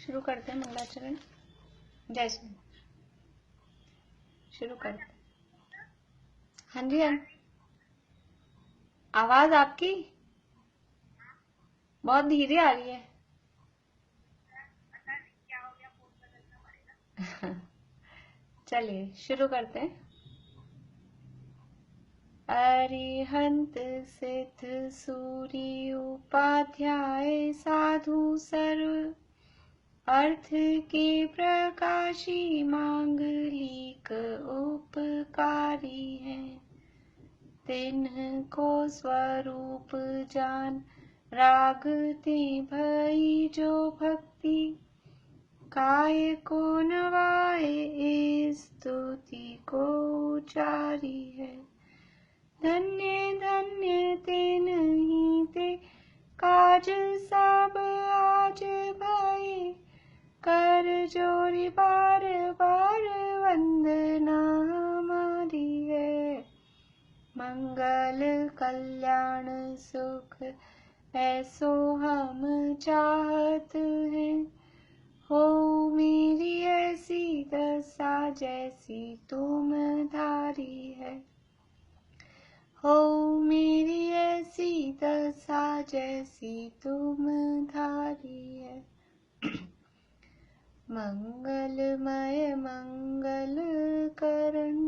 शुरू करते हैं मंगलाचरण। जय श्री। शुरू करते हैं। हाँ जी, हाँ। आवाज आपकी बहुत धीरे आ रही है। चलिए शुरू करते हैं। अरिहंत सिद्ध सूरी उपाध्याय साधु सर्व अर्थ के प्रकाशी मांगलिक उपकारी है। तिन्ह को स्वरूप जान रागते भई जो भक्ति काय को नवाए स्तुति को उचारी है। धन्य धन्य तिन्हि ते काज सब आज भये कर जोरी बार बार वंदना हमारी है। मंगल कल्याण सुख ऐसो हम चाहत हैं। हो मेरी ऐसी दशा जैसी तुम धारी है। हो मेरी ऐसी दशा जैसी तुम धारी है। मंगलमय मंगल करण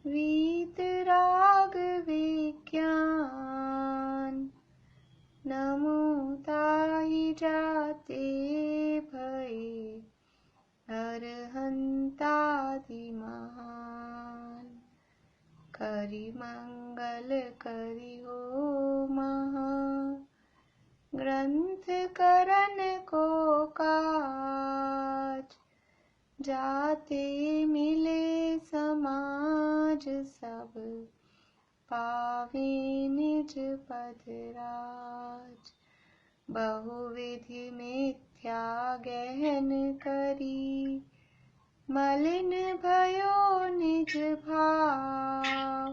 वीत राग विज्ञान नमो ताहि जाते भये अरहंतादि महान। करि मंगल करि हो महा ग्रंथ करन को काज जाते मिले समाज सब पावे निज पद राज। बहुविधि मिथ्या गहन करी मलिन भयो निज भाव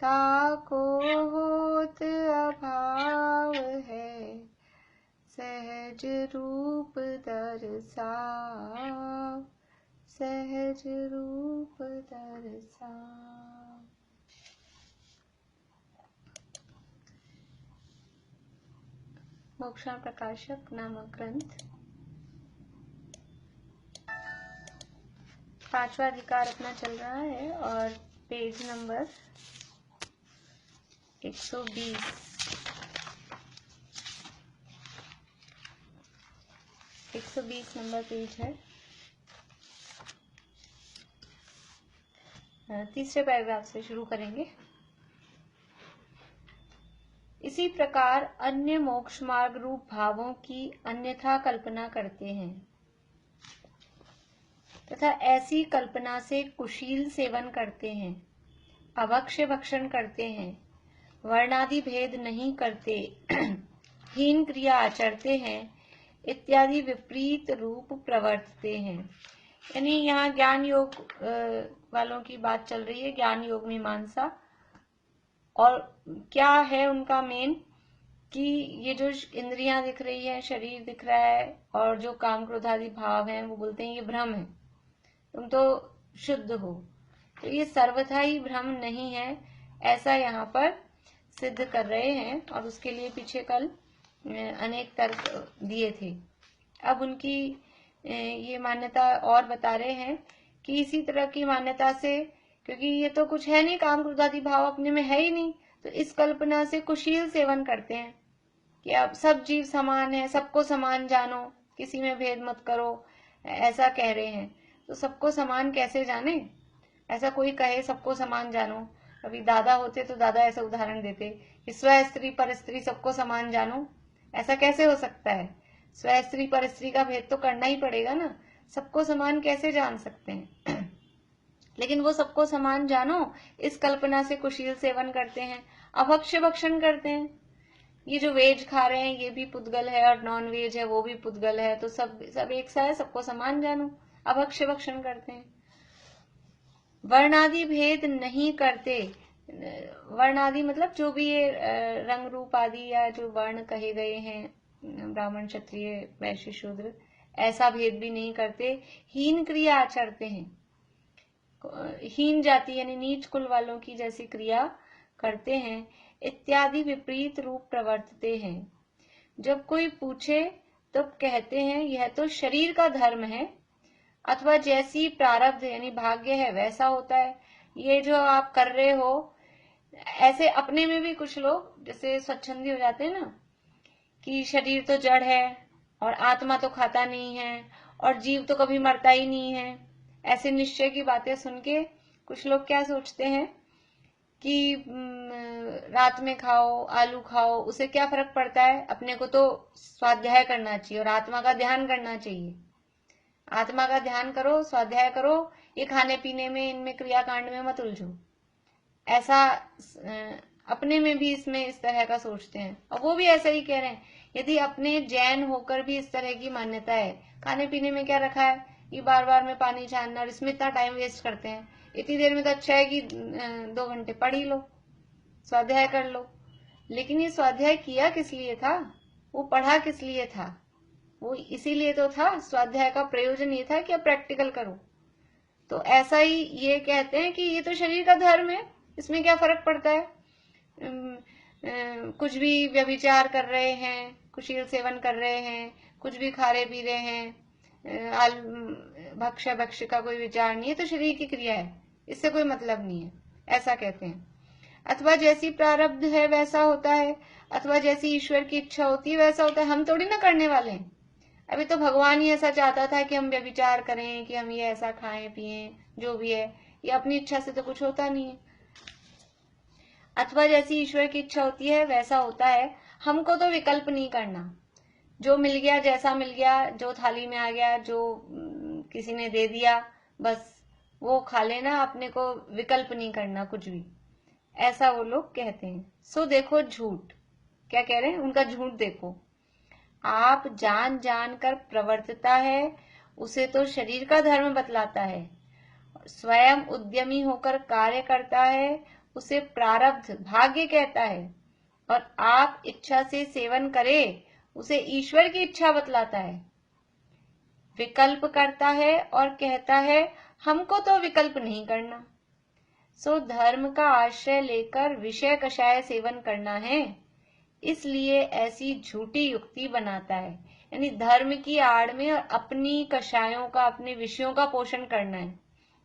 ताको होत अभाव है सहज रूप दर्शाव। सहज रूप दर्शाव। मोक्षण प्रकाशक नामक ग्रंथ 5वां अधिकार अपना चल रहा है और पेज नंबर 120 नंबर पेज है। तीसरे पैराग्राफ से शुरू करेंगे। इसी प्रकार अन्य मोक्ष मार्ग रूप भावों की अन्यथा कल्पना करते हैं तथा ऐसी कल्पना से कुशील सेवन करते हैं, अभक्ष्य भक्षण करते हैं, वर्णादि भेद नहीं करते, हीन क्रिया आचरते हैं इत्यादि विपरीत रूप प्रवर्तते हैं। यानी यहाँ ज्ञान योग वालों की बात चल रही है, ज्ञान योग मीमांसा। और क्या है उनका मेन कि ये जो इंद्रियां दिख रही है, शरीर दिख रहा है और जो काम क्रोध आदि भाव हैं, वो बोलते हैं ये भ्रम है, तुम तो शुद्ध हो। तो ये सर्वथा ही भ्रम नहीं है, ऐसा यहाँ पर सिद्ध कर रहे हैं। और उसके लिए पीछे कल अनेक तर्क दिए थे। अब उनकी ये मान्यता और बता रहे हैं कि इसी तरह की मान्यता से, क्योंकि ये तो कुछ है नहीं, काम क्रोध आदि भाव अपने में है ही नहीं, तो इस कल्पना से कुशील सेवन करते हैं कि अब सब जीव समान है, सबको समान जानो, किसी में भेद मत करो, ऐसा कह रहे हैं। तो सबको समान कैसे जाने? ऐसा कोई कहे सबको समान जानो, अभी दादा होते तो दादा ऐसा उदाहरण देते कि स्व स्त्री पर स्त्री सबको समान जानो। ऐसा कैसे हो सकता है? स्व स्त्री पर स्त्री का भेद तो करना ही पड़ेगा ना, सबको समान कैसे जान सकते हैं? लेकिन वो सबको समान जानो इस कल्पना से कुशील सेवन करते हैं, अभक्ष्य भक्षण करते हैं। ये जो वेज खा रहे हैं ये भी पुद्गल है और नॉन वेज है वो भी पुद्गल है, तो सब एक सा है, सबको समान जानो, अभक्ष्य भक्षण करते हैं। वर्णादि भेद नहीं करते। वर्णादि मतलब जो भी ये रंग रूप आदि या जो वर्ण कहे गए हैं, ब्राह्मण क्षत्रिय वैश्य शूद्र, ऐसा भेद भी नहीं करते, हीन क्रिया आचरते हैं, हीन जाति यानी नीच कुल वालों की जैसी क्रिया करते हैं, इत्यादि विपरीत रूप प्रवर्तते हैं। जब कोई पूछे तो कहते हैं यह तो शरीर का धर्म है, अथवा जैसी प्रारब्ध यानी भाग्य है वैसा होता है। ये जो आप कर रहे हो, ऐसे अपने में भी कुछ लोग जैसे स्वच्छंदी हो जाते हैं ना, कि शरीर तो जड़ है और आत्मा तो खाता नहीं है और जीव तो कभी मरता ही नहीं है। ऐसे निश्चय की बातें सुन के कुछ लोग क्या सोचते हैं कि रात में खाओ, आलू खाओ, उसे क्या फर्क पड़ता है, अपने को तो स्वाध्याय करना चाहिए और आत्मा का ध्यान करना चाहिए। आत्मा का ध्यान करो, स्वाध्याय करो, ये खाने पीने में, इनमें क्रियाकांड में मत उलझो। ऐसा अपने में भी इसमें इस तरह का सोचते हैं, और वो भी ऐसा ही कह रहे हैं। यदि अपने जैन होकर भी इस तरह की मान्यता है, खाने पीने में क्या रखा है, ये बार बार में पानी छानना और इसमें इतना टाइम वेस्ट करते हैं, इतनी देर में तो अच्छा है कि 2 घंटे पढ़ ही लो, स्वाध्याय कर लो। लेकिन ये स्वाध्याय किया किस लिए था, वो पढ़ा किस लिए था, वो इसीलिए तो था, स्वाध्याय का प्रयोजन ये था कि आप प्रैक्टिकल करो। तो ऐसा ही ये कहते हैं कि ये तो शरीर का धर्म है, इसमें क्या फर्क पड़ता है, कुछ भी व्यभिचार कर रहे हैं, कुशील सेवन कर रहे हैं, कुछ भी खा रहे पी रहे हैं, भक्ष्य भक्ष्य का कोई विचार नहीं है, तो शरीर की क्रिया है, इससे कोई मतलब नहीं है, ऐसा कहते हैं। अथवा जैसी प्रारब्ध है वैसा होता है, अथवा जैसी ईश्वर की इच्छा होती है वैसा होता है। हम थोड़ी ना करने वाले हैं, अभी तो भगवान ही ऐसा चाहता था कि हम व्यभिचार करें, कि हम ये ऐसा खाएं पिएं, जो भी है, ये अपनी इच्छा से तो कुछ होता नहीं है। अथवा जैसी ईश्वर की इच्छा होती है वैसा होता है। हमको तो विकल्प नहीं करना, जो मिल गया, जैसा मिल गया, जो थाली में आ गया, जो किसी ने दे दिया, बस वो खा लेना, अपने को विकल्प नहीं करना कुछ भी, ऐसा वो लोग कहते हैं। सो देखो झूठ, क्या कह रहे हैं, उनका झूठ देखो। आप जान जान कर प्रवर्तता है, उसे तो शरीर का धर्म बतलाता है। स्वयं उद्यमी होकर कार्य करता है, उसे प्रारब्ध भाग्य कहता है। और आप इच्छा से सेवन करे, उसे ईश्वर की इच्छा बतलाता है। विकल्प करता है और कहता है हमको तो विकल्प नहीं करना। सो धर्म का आश्रय लेकर विषय कषाय सेवन करना है, इसलिए ऐसी झूठी युक्ति बनाता है। यानी धर्म की आड़ में और अपनी कषायों का, अपने विषयों का पोषण करना है,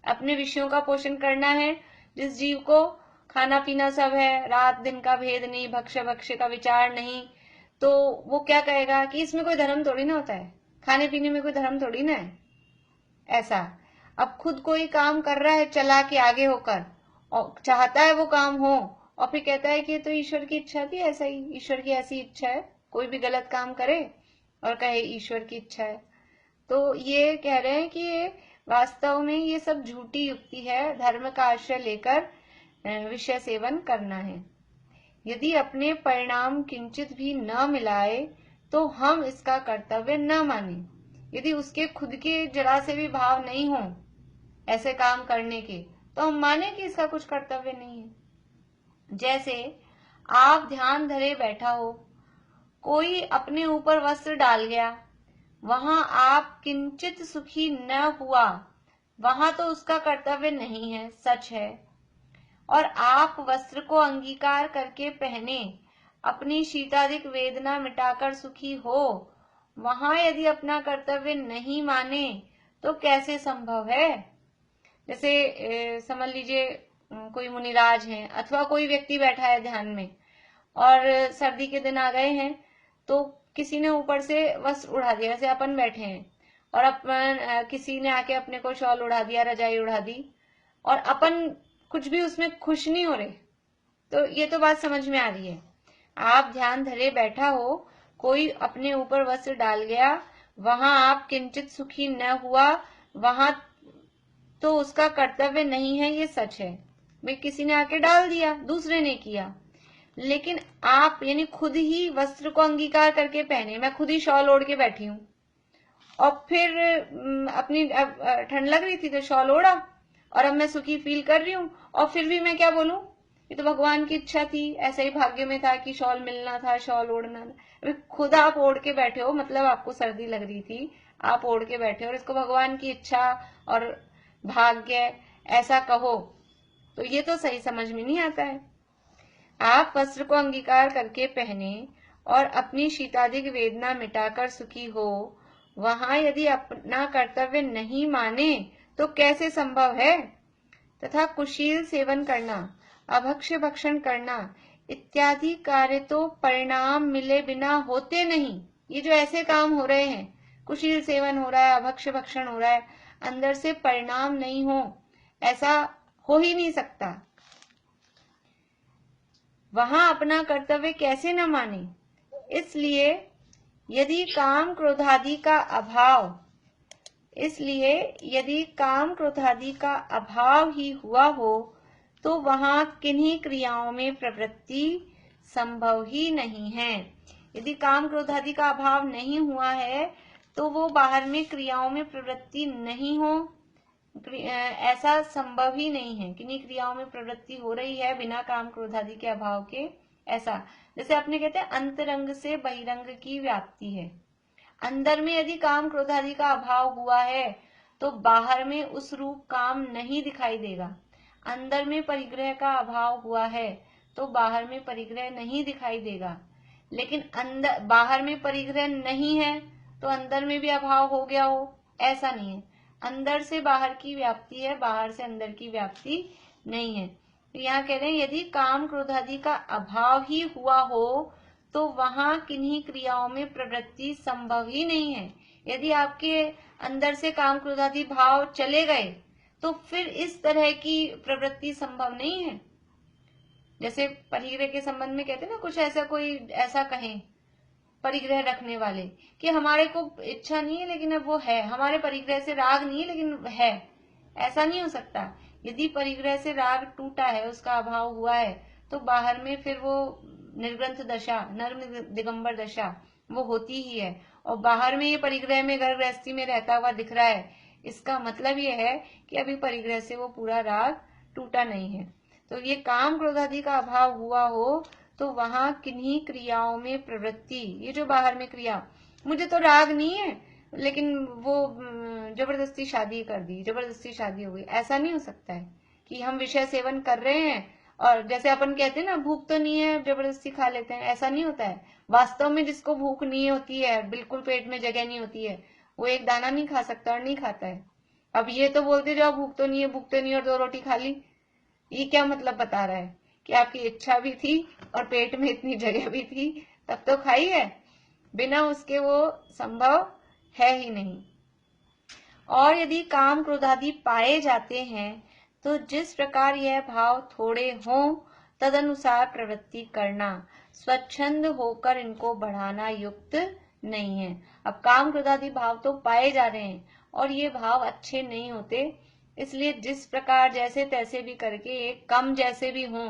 अपने विषयों का पोषण करना है। जिस जीव को खाना पीना सब है, रात दिन का भेद नहीं, भक्ष्य भक्ष्य का विचार नहीं, तो वो क्या कहेगा कि इसमें कोई धर्म थोड़ी ना होता है, खाने पीने में कोई धर्म थोड़ी ना है। ऐसा अब खुद कोई काम कर रहा है चला के आगे होकर, और चाहता है वो काम हो, और फिर कहता है कि ये तो ईश्वर की इच्छा थी, ऐसा ही ईश्वर की ऐसी इच्छा है, कोई भी गलत काम करे और कहे ईश्वर की इच्छा है। तो ये कह रहे हैं कि ये वास्तव में ये सब झूठी युक्ति है, धर्म का आश्रय लेकर विषय सेवन करना है। यदि अपने परिणाम किंचित भी न मिलाए तो हम इसका कर्तव्य न माने। यदि उसके खुद के जरा से भी भाव नहीं हो ऐसे काम करने के, तो हम माने कि इसका कुछ कर्तव्य नहीं है। जैसे आप ध्यान धरे बैठा हो, कोई अपने ऊपर वस्त्र डाल गया, वहां आप किंचित सुखी न हुआ, वहां तो उसका कर्तव्य नहीं है, सच है। और आप वस्त्र को अंगीकार करके पहने, अपनी शीताधिक वेदना मिटाकर सुखी हो, वहां यदि अपना कर्तव्य नहीं माने तो कैसे संभव है। जैसे समझ लीजिए कोई मुनिराज हैं, अथवा कोई व्यक्ति बैठा है ध्यान में, और सर्दी के दिन आ गए हैं, तो किसी ने ऊपर से वस्त्र उड़ा दिया, जैसे अपन बैठे हैं और अपन किसी ने आके अपने को शॉल उड़ा दिया, रजाई उड़ा दी, और अपन कुछ भी उसमें खुश नहीं हो रहे, तो ये तो बात समझ में आ रही है। आप ध्यान धरे बैठा हो, कोई अपने ऊपर वस्त्र डाल गया, वहां आप किंचित सुखी न हुआ, वहां तो उसका कर्तव्य नहीं है, ये सच है। भाई किसी ने आके डाल दिया, दूसरे ने किया, लेकिन आप यानी खुद ही वस्त्र को अंगीकार करके पहने, मैं खुद ही शॉल ओढ़ के बैठी हूँ, और फिर अपनी ठंड लग रही थी तो शॉल ओढ़ा, और अब मैं सुखी फील कर रही हूँ, और फिर भी मैं क्या बोलूं ये तो भगवान की इच्छा थी, ऐसा ही भाग्य में था कि शॉल मिलना था, शॉल ओढ़ना था। अभी खुद आप ओढ़ के बैठे हो, मतलब आपको सर्दी लग रही थी, आप ओढ़ के बैठे हो और इसको भगवान की इच्छा और भाग्य ऐसा कहो, तो ये तो सही समझ में नहीं आता है। आप वस्त्र को अंगीकार करके पहने और अपनी शीतादिक वेदना मिटाकर सुखी हो, वहां यदि अपना कर्तव्य नहीं माने तो कैसे संभव है। तथा कुशील सेवन करना, अभक्ष्य भक्षण करना इत्यादि कार्य तो परिणाम मिले बिना होते नहीं। ये जो ऐसे काम हो रहे हैं, कुशील सेवन हो रहा है, अभक्ष्य भक्षण हो रहा है, अंदर से परिणाम नहीं हो, ऐसा हो ही नहीं सकता। वहां अपना कर्तव्य कैसे न माने। इसलिए यदि काम क्रोधादि का अभाव ही हुआ हो तो वहां किन्हीं क्रियाओं में प्रवृत्ति संभव ही नहीं है। यदि काम क्रोधादि का अभाव नहीं हुआ है तो वो बाहर में क्रियाओं में प्रवृत्ति नहीं हो, ऐसा संभव ही नहीं है। किन्हीं क्रियाओं में प्रवृत्ति हो रही है बिना काम क्रोधादि के अभाव के, ऐसा। जैसे आपने कहते हैं अंतरंग से बहिरंग की व्याप्ति है। अंदर में यदि काम क्रोधादि का अभाव हुआ है तो बाहर में उस रूप काम नहीं दिखाई देगा। अंदर में परिग्रह का अभाव हुआ है तो बाहर में परिग्रह नहीं दिखाई देगा। लेकिन अंदर बाहर में परिग्रह नहीं है तो अंदर में भी अभाव हो गया हो, ऐसा नहीं है। अंदर से बाहर की व्याप्ति है, बाहर से अंदर की व्याप्ति नहीं है। तो यहाँ कह रहे हैं यदि काम क्रोधादि का अभाव ही हुआ हो तो वहां किन्हीं क्रियाओं में प्रवृत्ति संभव ही नहीं है। यदि आपके अंदर से काम क्रोधादि भाव चले गए तो फिर इस तरह की प्रवृत्ति संभव नहीं है। जैसे परिग्रह के संबंध में कहते हैं ना, कुछ ऐसा कोई ऐसा कहें परिग्रह रखने वाले कि हमारे को इच्छा नहीं है लेकिन अब वो है, हमारे परिग्रह से राग नहीं है लेकिन है, ऐसा नहीं हो सकता। यदि परिग्रह से राग टूटा है, उसका अभाव हुआ है, तो बाहर में फिर वो निर्ग्रंथ दशा, नर्म दिगंबर दशा वो होती ही है। और बाहर में ये परिग्रह में घर गृहस्थी में रहता हुआ दिख रहा है, इसका मतलब ये है कि अभी परिग्रह से वो पूरा राग टूटा नहीं है। तो ये काम क्रोधादि का अभाव हुआ हो तो वहां किन्हीं क्रियाओं में प्रवृत्ति, ये जो बाहर में क्रिया, मुझे तो राग नहीं है लेकिन वो जबरदस्ती शादी कर दी, जबरदस्ती शादी हो गई, ऐसा नहीं हो सकता है कि हम विषय सेवन कर रहे हैं और जैसे अपन कहते हैं ना भूख तो नहीं है जबरदस्ती खा लेते हैं, ऐसा नहीं होता है। वास्तव में जिसको भूख नहीं होती है, बिल्कुल पेट में जगह नहीं होती है, वो एक दाना नहीं खा सकता और नहीं खाता है। अब ये तो बोलते जाओ भूख तो नहीं है, भूख तो नहीं है और 2 रोटी खा ली, ये क्या मतलब बता रहा है कि आपकी इच्छा भी थी और पेट में इतनी जगह भी थी, तब तो खाई है, बिना उसके वो संभव है ही नहीं। और यदि काम क्रोधादि पाए जाते हैं तो जिस प्रकार यह भाव थोड़े हों तदनुसार प्रवृत्ति करना, स्वच्छंद होकर इनको बढ़ाना युक्त नहीं है। अब काम क्रोधादि भाव तो पाए जा रहे हैं और ये भाव अच्छे नहीं होते, इसलिए जिस प्रकार जैसे तैसे भी करके एक कम जैसे भी हों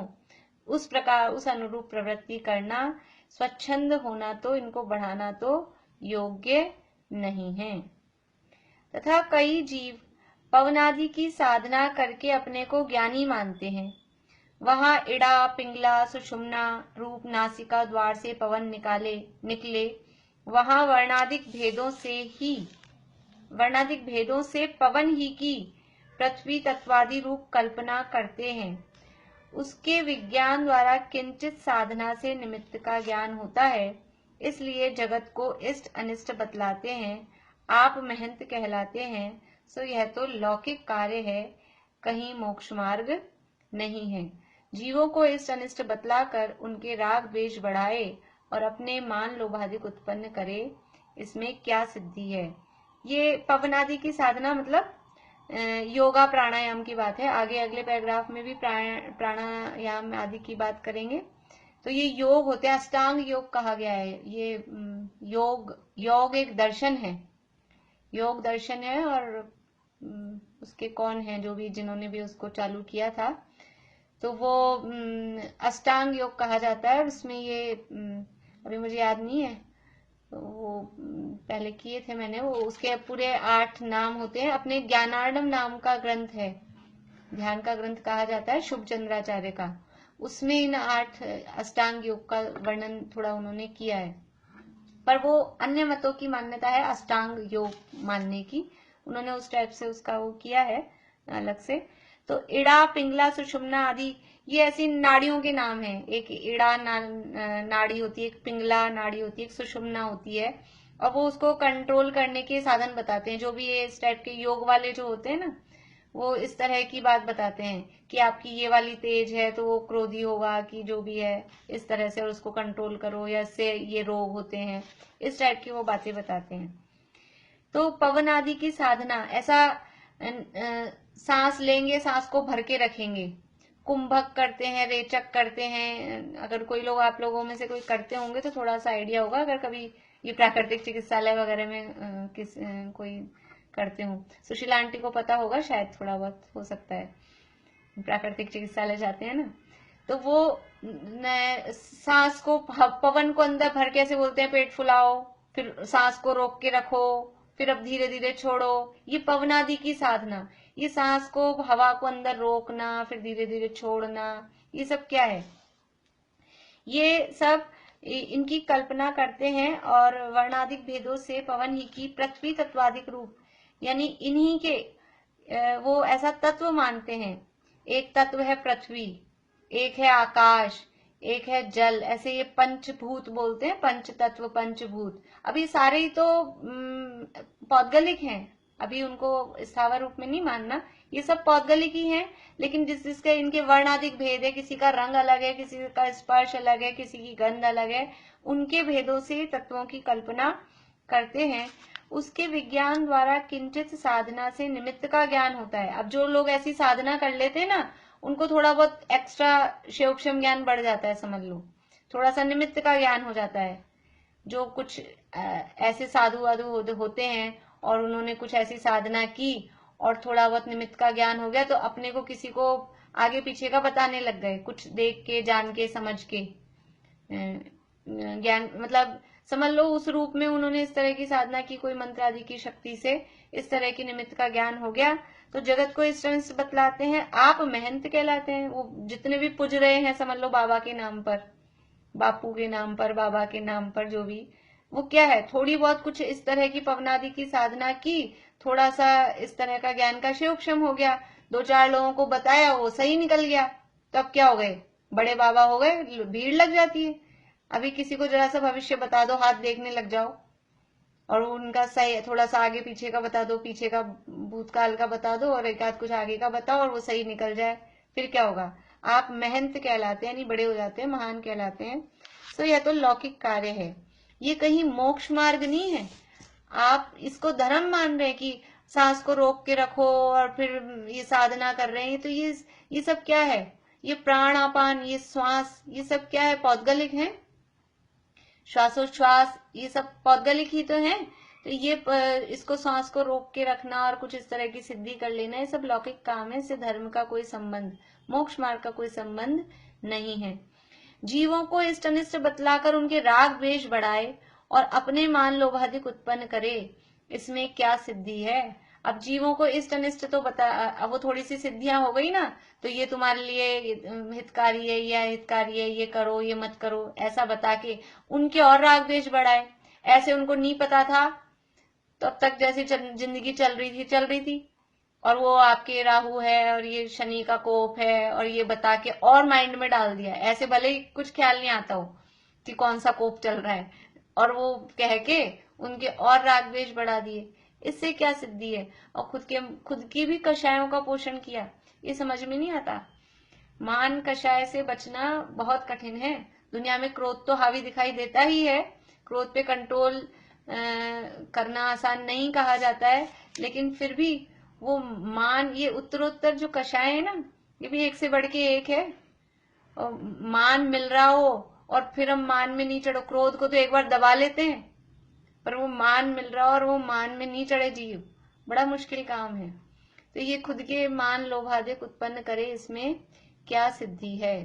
उस प्रकार उस अनुरूप प्रवृत्ति करना, स्वच्छंद होना तो इनको बढ़ाना तो योग्य नहीं है। तथा कई जीव पवनादि की साधना करके अपने को ज्ञानी मानते हैं। वहां इड़ा पिंगला सुषुम्ना रूप नासिका द्वार से पवन निकले, वहां वर्णादिक भेदों से पवन ही की पृथ्वी तत्वादि रूप कल्पना करते हैं। उसके विज्ञान द्वारा किंचित साधना से निमित्त का ज्ञान होता है, इसलिए जगत को इष्ट अनिष्ट बतलाते हैं। आप महंत कहलाते हैं, सो यह तो लौकिक कार्य है, कहीं मोक्ष मार्ग नहीं है। जीवों को इष्ट अनिष्ट बतलाकर उनके राग द्वेष बढ़ाए और अपने मान लोभादिक उत्पन्न करे, इसमें क्या सिद्धि है। ये पवनादि की साधना मतलब योगा प्राणायाम की बात है। आगे अगले पैराग्राफ में भी प्राणायाम आदि की बात करेंगे। तो ये योग होते हैं, अष्टांग योग कहा गया है। ये योग एक दर्शन है, योग दर्शन है। और उसके कौन है जो भी जिन्होंने भी उसको चालू किया था, तो वो अष्टांग योग कहा जाता है। उसमें ये अभी मुझे याद नहीं है, वो पहले किए थे मैंने, वो उसके पूरे 8 नाम होते हैं। अपने ज्ञानार्णव नाम का ग्रंथ है, ध्यान का ग्रंथ कहा जाता है शुभ चंद्राचार्य का, उसमें इन 8 अष्टांग योग का वर्णन थोड़ा उन्होंने किया है, पर वो अन्य मतों की मान्यता है अष्टांग योग मानने की, उन्होंने उस टाइप से उसका वो किया है अलग से। तो इड़ा, पिंगला, सुषुम्ना आदि ये ऐसी नाड़ियों के नाम हैं। एक इड़ा नाड़ी होती है, एक पिंगला नाड़ी होती है, एक सुषुम्ना होती है, और वो उसको कंट्रोल करने के साधन बताते हैं। जो भी ये इस टाइप के योग वाले जो होते हैं ना, वो इस तरह की बात बताते हैं कि आपकी ये वाली तेज है तो वो क्रोधी होगा, कि जो भी है इस तरह से, और उसको कंट्रोल करो, या इससे ये रोग होते हैं, इस टाइप की वो बातें बताते हैं। तो पवन आदि की साधना, ऐसा सांस लेंगे, सांस को भर के रखेंगे, कुंभक करते हैं, रेचक करते हैं। अगर कोई लोग, आप लोगों में से कोई करते होंगे तो थोड़ा सा आइडिया होगा, अगर कभी ये प्राकृतिक चिकित्सालय वगैरह में कोई करते हो। सुशीला आंटी को पता होगा शायद, थोड़ा बहुत हो सकता है, प्राकृतिक चिकित्सालय जाते हैं ना, तो वो सांस को, पवन को अंदर भर के ऐसे बोलते हैं, पेट फुलाओ, फिर सांस को रोक के रखो, फिर अब धीरे धीरे छोड़ो। ये पवनादि की साधना, ये सांस को, हवा को अंदर रोकना, फिर धीरे धीरे छोड़ना, ये सब क्या है? ये सब इनकी कल्पना करते हैं, और वर्णाधिक भेदों से पवन ही की पृथ्वी तत्वाधिक रूप, यानी इन्हीं के वो ऐसा तत्व मानते हैं। एक तत्व है पृथ्वी, एक है आकाश, एक है जल, ऐसे ये पंचभूत बोलते हैं, पंच तत्व, पंचभूत। अभी सारे ही तो पौद्गलिक हैं, अभी उनको स्थावर रूप में नहीं मानना, ये सब पौद्गलिक ही हैं, लेकिन जिस जिसके इनके वर्णाधिक भेद है, किसी का रंग अलग है, किसी का स्पर्श अलग है, किसी की गंध अलग है, उनके भेदों से तत्वों की कल्पना करते हैं। उसके विज्ञान द्वारा किंचित साधना से निमित्त का ज्ञान होता है। अब जो लोग ऐसी साधना कर लेते हैं ना, उनको थोड़ा बहुत एक्स्ट्रा शिवक्षम ज्ञान बढ़ जाता है, समझ लो, थोड़ा सा निमित्त का ज्ञान हो जाता है। जो कुछ ऐसे साधु वाधु होते हैं और उन्होंने कुछ ऐसी साधना की और थोड़ा बहुत निमित्त का ज्ञान हो गया, तो अपने को किसी को आगे पीछे का बताने लग गए, कुछ देख के, जान के, समझ के ज्ञान, मतलब समझ लो उस रूप में उन्होंने इस तरह की साधना की, कोई मंत्र आदि की शक्ति से इस तरह की निमित्त का ज्ञान हो गया, तो जगत को इस तरह से बतलाते हैं, आप महंत कहलाते हैं। वो जितने भी पूज रहे हैं, समझ लो बाबा के नाम पर, बापू के नाम पर, बाबा के नाम पर, जो भी, वो क्या है, थोड़ी बहुत कुछ इस तरह की पवनादि की साधना की, थोड़ा सा इस तरह का ज्ञान का शिवक्षम हो गया, 2-4 लोगों को बताया, वो सही निकल गया, तो अब क्या हो गए, बड़े बाबा हो गए, भीड़ लग जाती है। अभी किसी को जरा सा भविष्य बता दो, हाथ देखने लग जाओ, और उनका सही थोड़ा सा आगे पीछे का बता दो, पीछे का भूतकाल का बता दो, और एक आध कुछ आगे का बताओ, और वो सही निकल जाए, फिर क्या होगा, आप महंत कहलाते हैं, यानी बड़े हो जाते हैं, महान कहलाते हैं। तो यह तो लौकिक कार्य है, ये कहीं मोक्ष मार्ग नहीं है। आप इसको धर्म मान रहे हैं कि सांस को रोक के रखो और फिर ये साधना कर रहे हैं, तो ये सब क्या है, ये प्राण अपान, ये श्वास, ये सब क्या है, पौद्गलिक है, श्वासोच्छ्वास, ये सब पौद्गलिक ही तो है। तो ये इसको सांस को रोक के रखना और कुछ इस तरह की सिद्धि कर लेना, ये सब लौकिक काम है, इससे धर्म का कोई संबंध, मोक्ष मार्ग का कोई संबंध नहीं है। जीवों को इष्ट अनिष्ट बतलाकर उनके राग द्वेष बढ़ाए और अपने मान लोभाधिक उत्पन्न करे, इसमें क्या सिद्धि है? अब जीवों को इष्ट अनिष्ट तो बता, अब वो थोड़ी सी सिद्धियां हो गई ना, तो ये तुम्हारे लिए हितकारी है, या हितकारी है, ये करो, ये मत करो, ऐसा बता के उनके और राग द्वेष बढ़ाए। ऐसे उनको नहीं पता था, तो अब तक जैसे जिंदगी चल रही थी, और वो आपके राहु है और ये शनि का कोप है, और ये बता के और माइंड में डाल दिया, ऐसे भले ही कुछ ख्याल नहीं आता हो कि कौन सा कोप चल रहा है, और वो कह के उनके और राग द्वेष बढ़ा दिए, इससे क्या सिद्धि है? और खुद की भी कषायों का पोषण किया, ये समझ में नहीं आता। मान कषाय से बचना बहुत कठिन है। दुनिया में क्रोध तो हावी दिखाई देता ही है, क्रोध पे कंट्रोल करना आसान नहीं कहा जाता है, लेकिन फिर भी वो मान, ये उत्तरोत्तर जो कषाय है ना, ये भी एक से बढ़ के एक है। और मान मिल रहा हो और फिर हम मान में नहीं चढ़ो, क्रोध को तो एक बार दबा लेते हैं, पर वो मान मिल रहा और वो मान में नहीं चढ़े जीव, बड़ा मुश्किल काम है। तो ये खुद के मान लोभाधिक उत्पन्न करे, इसमें क्या सिद्धि है?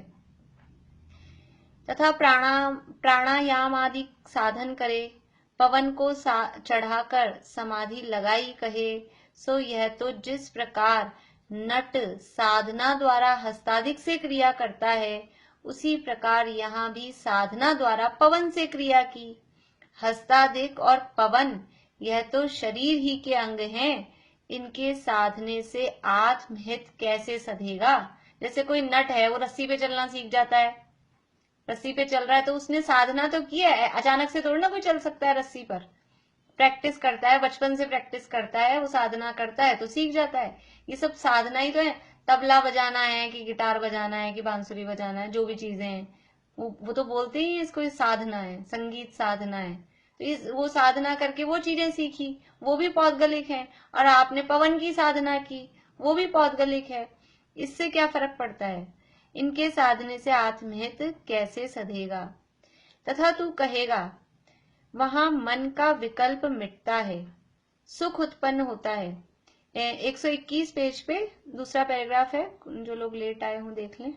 तथा प्राणायाम आदि साधन करे, पवन को चढ़ाकर समाधि लगाई कहे, सो यह तो जिस प्रकार नट साधना द्वारा हस्ताधिक से क्रिया करता है, उसी प्रकार यहाँ भी साधना द्वारा पवन से क्रिया की। हस्तादिक और पवन यह तो शरीर ही के अंग हैं, इनके साधने से आत्महित कैसे सधेगा। जैसे कोई नट है, वो रस्सी पे चलना सीख जाता है, रस्सी पे चल रहा है तो उसने साधना तो किया है, अचानक से थोड़ी ना कोई चल सकता है रस्सी पर। प्रैक्टिस करता है, बचपन से प्रैक्टिस करता है, वो साधना करता है तो सीख जाता है। ये सब साधना ही तो है। तबला बजाना है कि गिटार बजाना है कि बांसुरी बजाना है, जो भी चीजें हैं वो तो बोलते ही इसको साधना है, संगीत साधना है। तो वो साधना करके वो चीजें सीखी, वो भी पौद्गलिक है। और आपने पवन की साधना की, वो भी पौद्गलिक है। इससे क्या फर्क पड़ता है। इनके साधने से आत्महित कैसे सधेगा। तथा तू कहेगा वहां मन का विकल्प मिटता है, सुख उत्पन्न होता है। 121 पेज पे दूसरा पैराग्राफ है, जो लोग लेट आए हों देख लें।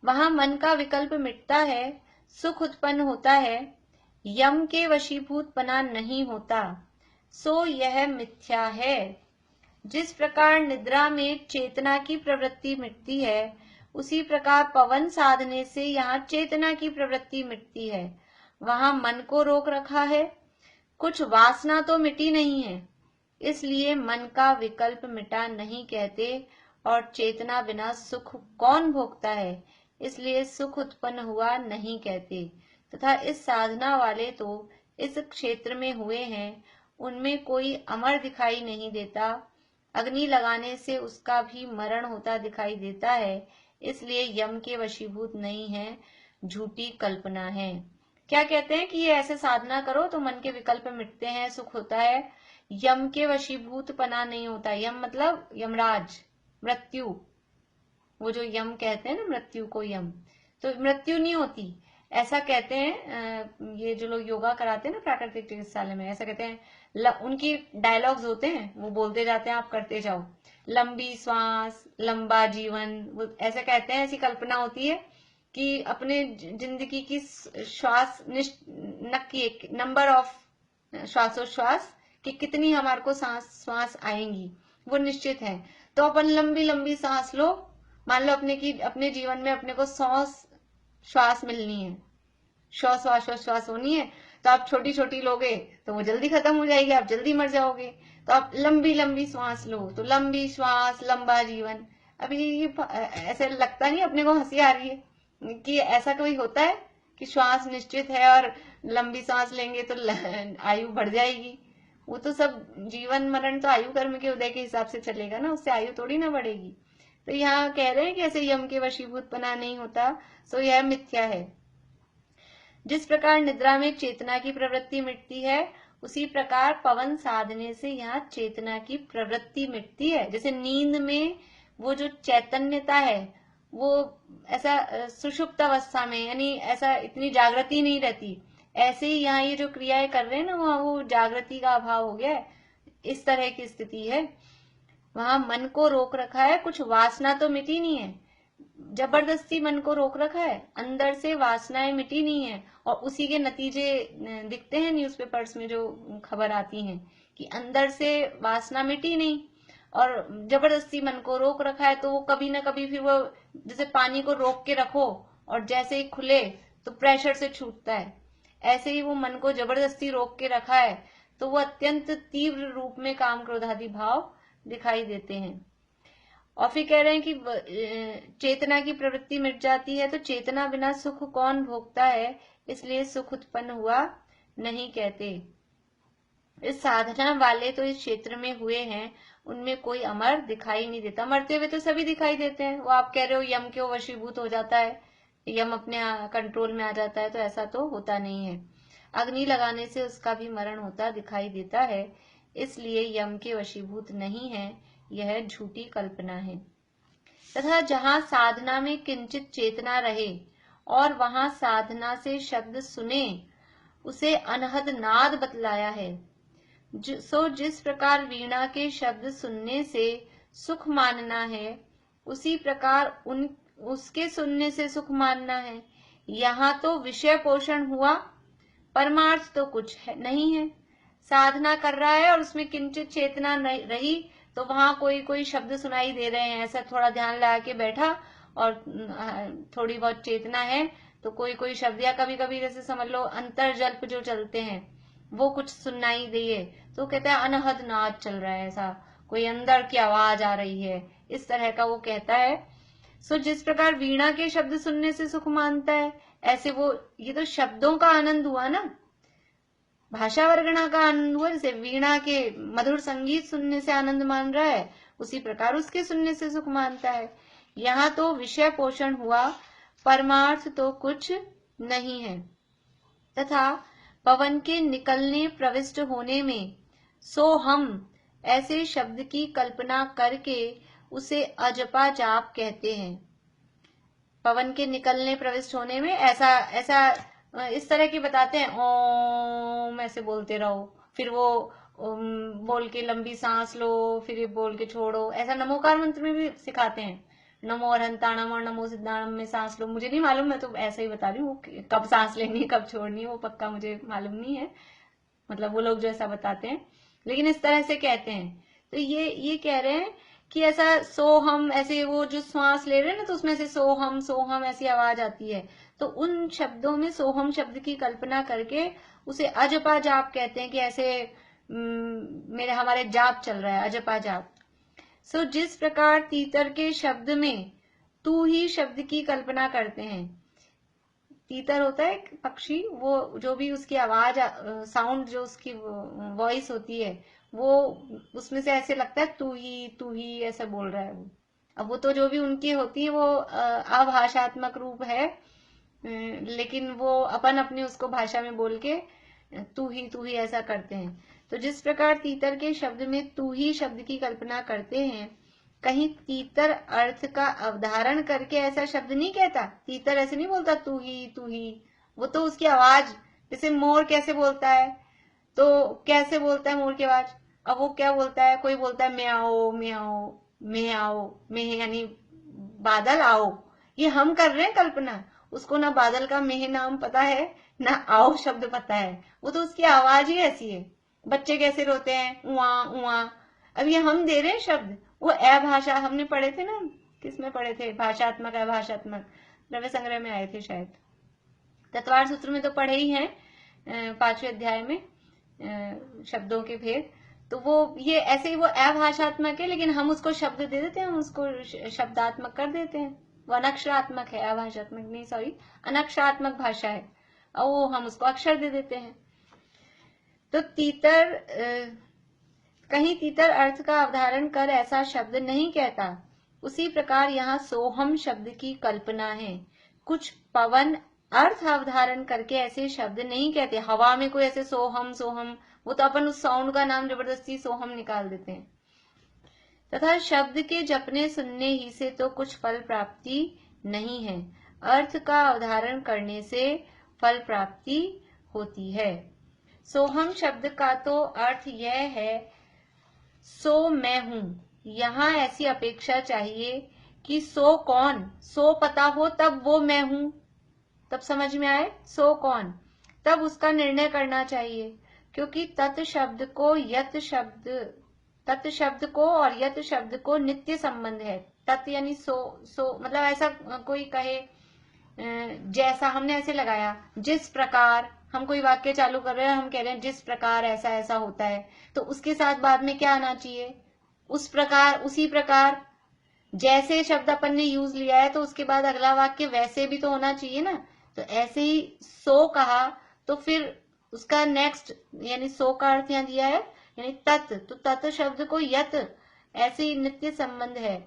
वहां मन का विकल्प मिटता है, सुख उत्पन्न होता है, यम के वशीभूत पना नहीं होता, सो यह मिथ्या है। जिस प्रकार निद्रा में चेतना की प्रवृत्ति मिटती है, उसी प्रकार पवन साधने से यहाँ चेतना की प्रवृत्ति मिटती है। वहां मन को रोक रखा है, कुछ वासना तो मिटी नहीं है, इसलिए मन का विकल्प मिटा नहीं कहते। और चेतना बिना सुख कौन भोगता है, इसलिए सुख उत्पन्न हुआ नहीं कहते। तथा इस साधना वाले तो इस क्षेत्र में हुए हैं, उनमें कोई अमर दिखाई नहीं देता। अग्नि लगाने से उसका भी मरण होता दिखाई देता है, इसलिए यम के वशीभूत नहीं है, झूठी कल्पना है। क्या कहते हैं कि ये ऐसे साधना करो तो मन के विकल्प मिटते हैं, सुख होता है, यम के वशीभूत पना नहीं होता। यम मतलब यमराज, मृत्यु, वो जो यम कहते हैं ना, मृत्यु को यम, तो मृत्यु नहीं होती ऐसा कहते हैं। ये जो लोग योगा कराते हैं ना प्राकृतिक चिकित्सालय में, ऐसा कहते हैं। उनकी डायलॉग्स होते हैं, वो बोलते जाते हैं, आप करते जाओ। लंबी श्वास, लंबा जीवन, वो ऐसे कहते हैं। ऐसी कल्पना होती है कि अपने जिंदगी की श्वास नक्की नंबर ऑफ श्वासोश्वास कि कितनी हमारे को श्वास आएंगी वो निश्चित है। तो अपन लंबी लंबी सांस लो। मान लो अपने जीवन में अपने को 100 श्वास मिलनी है, 100 श्वास होनी है, तो आप छोटी छोटी लोगे तो वो जल्दी खत्म हो जाएगी, आप जल्दी मर जाओगे। तो आप लंबी लंबी श्वास लो, तो लंबी श्वास लंबा जीवन। अभी ये ऐसे लगता नहीं, अपने को हंसी आ रही है कि ऐसा कोई होता है कि श्वास निश्चित है और लंबी सांस लेंगे तो आयु बढ़ जाएगी। वो तो सब जीवन मरण तो आयु कर्म के उदय के हिसाब से चलेगा ना, उससे आयु थोड़ी ना बढ़ेगी। तो यहाँ कह रहे हैं कि ऐसे यम के वशीभूत पना नहीं होता, सो यह मिथ्या है। जिस प्रकार निद्रा में चेतना की प्रवृत्ति मिटती है, उसी प्रकार पवन साधने से यहाँ चेतना की प्रवृत्ति मिटती है। जैसे नींद में वो जो चैतन्यता है वो ऐसा सुषुप्त अवस्था में, यानी ऐसा इतनी जागृति नहीं रहती, ऐसे ही यहाँ ये जो क्रियाएं कर रहे हैं ना, वहाँ वो जागृति का अभाव हो गया है, इस तरह की स्थिति है। वहां मन को रोक रखा है, कुछ वासना तो मिटी नहीं है, जबरदस्ती मन को रोक रखा है, अंदर से वासनाएं मिटी नहीं है। और उसी के नतीजे दिखते हैं न्यूज़पेपर्स में, जो खबर आती हैं कि अंदर से वासना मिटी नहीं और जबरदस्ती मन को रोक रखा है। तो वो कभी ना कभी फिर वो, जैसे पानी को रोक के रखो और जैसे ही खुले तो प्रेशर से छूटता है, ऐसे ही वो मन को जबरदस्ती रोक के रखा है, तो वो अत्यंत तीव्र रूप में काम क्रोधादि भाव दिखाई देते हैं। और फिर कह रहे हैं कि चेतना की प्रवृत्ति मिट जाती है, तो चेतना बिना सुख कौन भोगता है, इसलिए सुख उत्पन्न हुआ नहीं कहते। इस साधना वाले तो इस क्षेत्र में हुए हैं, उनमें कोई अमर दिखाई नहीं देता। मरते हुए तो सभी दिखाई देते हैं। वो आप कह रहे हो यम के वशीभूत हो जाता है, यम अपने कंट्रोल में आ जाता है, तो ऐसा तो होता नहीं है। अग्नि लगाने से उसका भी मरण होता दिखाई देता है, इसलिए यम के वशीभूत नहीं है, यह झूठी कल्पना है। तथा जहाँ साधना में किंचित चेतना रहे और वहां साधना से शब्द सुने, उसे अनहद नाद बतलाया है। सो जिस प्रकार वीणा के शब्द सुनने से सुख मानना है, उसी प्रकार उसके सुनने से सुख मानना है। यहाँ तो विषय पोषण हुआ, परमार्थ तो कुछ नहीं है। साधना कर रहा है और उसमें किंचित चेतना रही, तो वहां कोई शब्द सुनाई दे रहे हैं, ऐसा थोड़ा ध्यान लगा के बैठा और थोड़ी बहुत चेतना है तो कोई कोई शब्द, या कभी कभी जैसे समझ लो अंतर्जल्प जो चलते हैं वो कुछ सुनाई दिए तो कहता है अनहद नाद चल रहा है, ऐसा कोई अंदर की आवाज आ रही है, इस तरह का वो कहता है। सो जिस प्रकार वीणा के शब्द सुनने से सुख मानता है, ऐसे वो, ये तो शब्दों का आनंद हुआ ना, भाषा वर्गणा का आनंद हुआ। जैसे वीणा के मधुर संगीत सुनने से आनंद मान रहा है, उसी प्रकार उसके सुनने से सुख मानता है। यहाँ तो विषय पोषण हुआ, परमार्थ तो कुछ नहीं है। तथा पवन के निकलने प्रविष्ट होने में सो हम ऐसे शब्द की कल्पना करके उसे अजपा जाप कहते हैं। पवन के निकलने प्रविष्ट होने में ऐसा ऐसा इस तरह की बताते हैं, ओम ऐसे बोलते रहो, फिर वो बोल के लंबी सांस लो, फिर बोल के छोड़ो, ऐसा नमोकार मंत्र में भी सिखाते हैं। नमो अरहंताणम और नमो सिद्धाणम में सांस लो, मुझे नहीं मालूम, मैं तो ऐसा ही बता रही हूँ, कब सांस लेनी है कब छोड़नी है वो पक्का मुझे मालूम नहीं है, मतलब वो लोग जो ऐसा बताते हैं, लेकिन इस तरह से कहते हैं। तो ये कह रहे हैं कि ऐसा सोहम, ऐसे वो जो श्वास ले रहे हैं ना तो उसमें से सोहम सोहम ऐसी आवाज आती है, तो उन शब्दों में सोहम शब्द की कल्पना करके उसे अजपा जाप कहते हैं कि ऐसे मेरे हमारे जाप चल रहा है, अजपा जाप। सो जिस प्रकार तीतर के शब्द में तू ही शब्द की कल्पना करते हैं, तीतर होता है एक पक्षी, वो जो भी उसकी आवाज साउंड जो उसकी वॉइस होती है वो उसमें से ऐसे लगता है तू ही ऐसा बोल रहा है वो। अब वो तो जो भी उनकी होती है वो अभाषात्मक रूप है, लेकिन वो अपन अपनी उसको भाषा में बोल के तू ही ऐसा करते हैं। तो जिस प्रकार तीतर के शब्द में तू ही शब्द की कल्पना करते हैं, कहीं तीतर अर्थ का अवधारण करके ऐसा शब्द नहीं कहता। तीतर ऐसे नहीं बोलता तू ही, वो तो उसकी आवाज, जैसे मोर कैसे बोलता है, तो कैसे बोलता है मोर की आवाज, अब वो क्या बोलता है, कोई बोलता है म्याओ म्याओ म्याओ, मेह यानी बादल आओ, ये हम कर रहे हैं कल्पना, उसको ना बादल का मेह नाम पता है ना आओ शब्द पता है, वो तो उसकी आवाज ही ऐसी है। बच्चे कैसे रोते हैं, उआ उआ, अब ये हम दे रहे हैं शब्द, वो अभाषा हमने पढ़े थे ना, किसमें पढ़े थे, भाषात्मक अभाषात्मक, द्रव्य संग्रह में आए थे शायद, तत्वार सूत्र में तो पढ़े ही हैं 5वें अध्याय में शब्दों के भेद। तो वो ये ऐसे ही वो अभाषात्मक है, लेकिन हम उसको शब्द दे देते हैं, हम उसको शब्दात्मक कर देते हैं, वो अनक्षरात्मक है, अभाषात्मक नहीं, सॉरी अनक्षरात्मक भाषा है, और वो हम उसको अक्षर दे देते हैं। तो तीतर कहीं तीतर अर्थ का अवधारण कर ऐसा शब्द नहीं कहता, उसी प्रकार यहाँ सोहम शब्द की कल्पना है। कुछ पवन अर्थ अवधारण करके ऐसे शब्द नहीं कहते, हवा में कोई ऐसे सोहम सोहम, वो तो अपन उस साउंड का नाम जबरदस्ती सोहम निकाल देते हैं। तथा शब्द के जपने सुनने ही से तो कुछ फल प्राप्ति नहीं है, अर्थ का अवधारण करने से फल प्राप्ति होती है। सोहम शब्द का तो अर्थ यह है सो मैं हूं, यहाँ ऐसी अपेक्षा चाहिए कि सो कौन, सो पता हो तब वो मैं हूं, तब समझ में आए सो कौन, तब उसका निर्णय करना चाहिए, क्योंकि तत् शब्द को यत शब्द, तत् शब्द को और यत शब्द को नित्य संबंध है। तत् यानी सो मतलब ऐसा कोई कहे, जैसा हमने ऐसे लगाया, जिस प्रकार हम कोई वाक्य चालू कर रहे हैं, हम कह रहे हैं जिस प्रकार ऐसा ऐसा होता है, तो उसके साथ बाद में क्या आना चाहिए, उस प्रकार, उसी प्रकार, जैसे शब्द अपन ने यूज लिया है तो उसके बाद अगला वाक्य वैसे भी तो होना चाहिए ना। तो ऐसे ही सो कहा तो फिर उसका नेक्स्ट यानी सो का अर्थ यहाँ दिया है यानी तत्, तो तत् शब्द को यत, ऐसे ही नित्य संबंध है,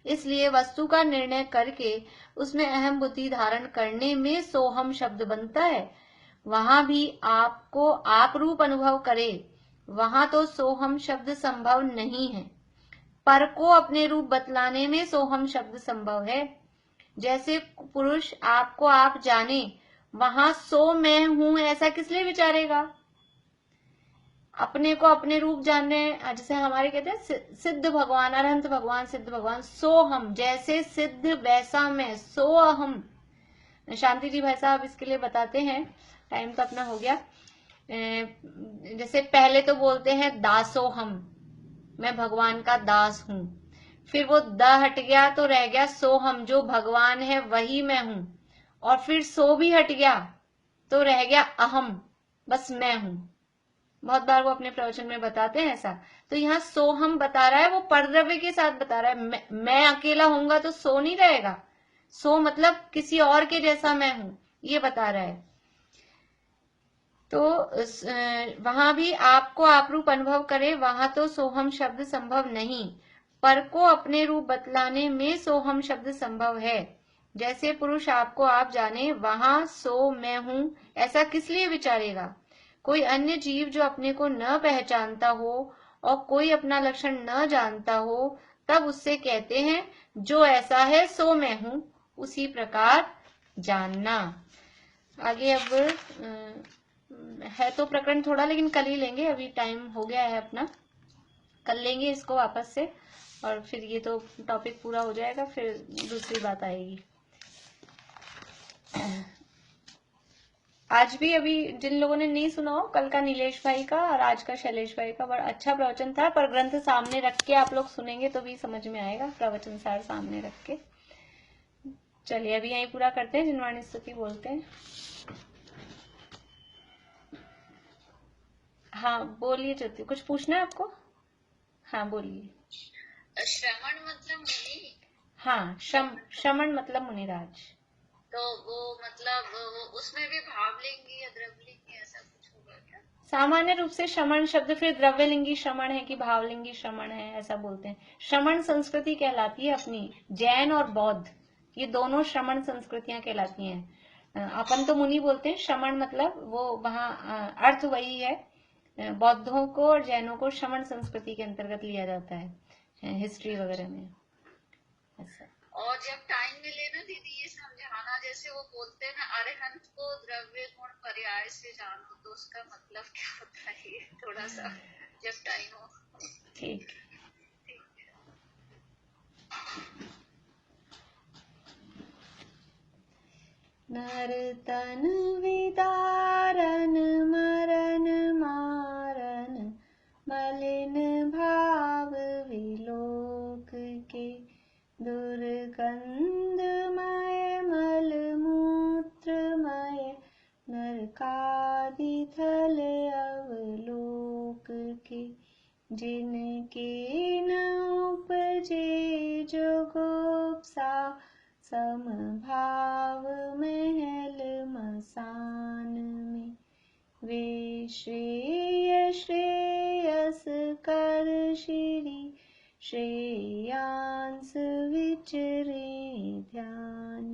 इसलिए वस्तु का निर्णय करके उसमें अहम बुद्धि धारण करने में सोहम शब्द बनता है। वहां भी आपको आप रूप अनुभव करे, वहां तो सोहम शब्द संभव नहीं है, पर को अपने रूप बतलाने में सोहम शब्द संभव है। जैसे पुरुष आपको आप जाने, वहां सो मैं हूं ऐसा किस लिए विचारेगा, अपने को अपने रूप जानने, जैसे हमारे कहते हैं सिद्ध भगवान, अरहंत भगवान, सिद्ध भगवान, सो हम, जैसे सिद्ध वैसा मैं, सो हम। शांति जी भाई साहब इसके लिए बताते हैं, टाइम तो अपना हो गया, जैसे पहले तो बोलते हैं दासो हम, मैं भगवान का दास हूं, फिर वो द हट गया तो रह गया सोहम, जो भगवान है वही मैं हूं। और फिर सो भी हट गया तो रह गया अहम, बस मैं हूं। बहुत बार वो अपने प्रवचन में बताते हैं ऐसा। तो यहाँ सोहम बता रहा है, वो परद्रव्य के साथ बता रहा है। मैं अकेला होऊंगा तो सो नहीं रहेगा। सो मतलब किसी और के जैसा मैं हूं, ये बता रहा है। तो वहां भी आपको आप रूप अनुभव करे, वहां तो सोहम शब्द संभव नहीं। पर को अपने रूप बतलाने में सोहम शब्द संभव है। जैसे पुरुष आपको आप जाने, वहां सो मैं हूं ऐसा किस लिए विचारेगा। कोई अन्य जीव जो अपने को न पहचानता हो और कोई अपना लक्षण न जानता हो, तब उससे कहते हैं जो ऐसा है सो मैं हूं, उसी प्रकार जानना। आगे अब है तो प्रकरण थोड़ा, लेकिन कल ही लेंगे, अभी टाइम हो गया है अपना। कल लेंगे इसको वापस से, और फिर ये तो टॉपिक पूरा हो जाएगा, फिर दूसरी बात आएगी। आज भी अभी जिन लोगों ने नहीं सुना हो, कल का नीलेश भाई का और आज का शैलेश भाई का बड़ा अच्छा प्रवचन था, पर ग्रंथ सामने रख के आप लोग सुनेंगे तो भी समझ में आएगा, प्रवचन सार सामने रख के। चलिए अभी यहीं पूरा करते हैं, जिनवाणी स्तुति बोलते हैं। हाँ बोलिए ज्योति, कुछ पूछना है आपको? हाँ बोलिए। श्रमण मतलब मुनि? हाँ, श्रमण मतलब मुनिराज। तो वो मतलब उसमें भी भावलिंगी या द्रव्यलिंगी ऐसा कुछ होगा क्या? सामान्य रूप से श्रमण शब्द फिर द्रव्यलिंगी श्रमण है कि भावलिंगी श्रमण है, ऐसा बोलते हैं। श्रमण संस्कृति कहलाती है अपनी, जैन और बौद्ध, ये दोनों श्रमण संस्कृतियां कहलाती हैं। अपन तो मुनि बोलते हैं, श्रमण मतलब वो वहाँ अर्थ वही है। बौद्धों को और जैनों को श्रमण संस्कृति के अंतर्गत लिया जाता है हिस्ट्री वगैरह में ऐसा। और जब टाइम मिले ना दीदी ये समझाना, जैसे वो बोलते हैं ना अरिहंत को द्रव्य गुण पर्याय से जानो, तो उसका मतलब क्या होता है, ये थोड़ा सा जब टाइम हो। ठीक। नर तन विदारन मरन मारन, मलिन भाव विलोक के, दुर्गंधमय मल मूत्रमय, नरकादि थल अवलोक के, जिनके न उपजे जोगोप्सा, समभाव महल मसान में, वे श्रेय श्रेयस कर श्री, श्रेयांस विचरे ध्यान।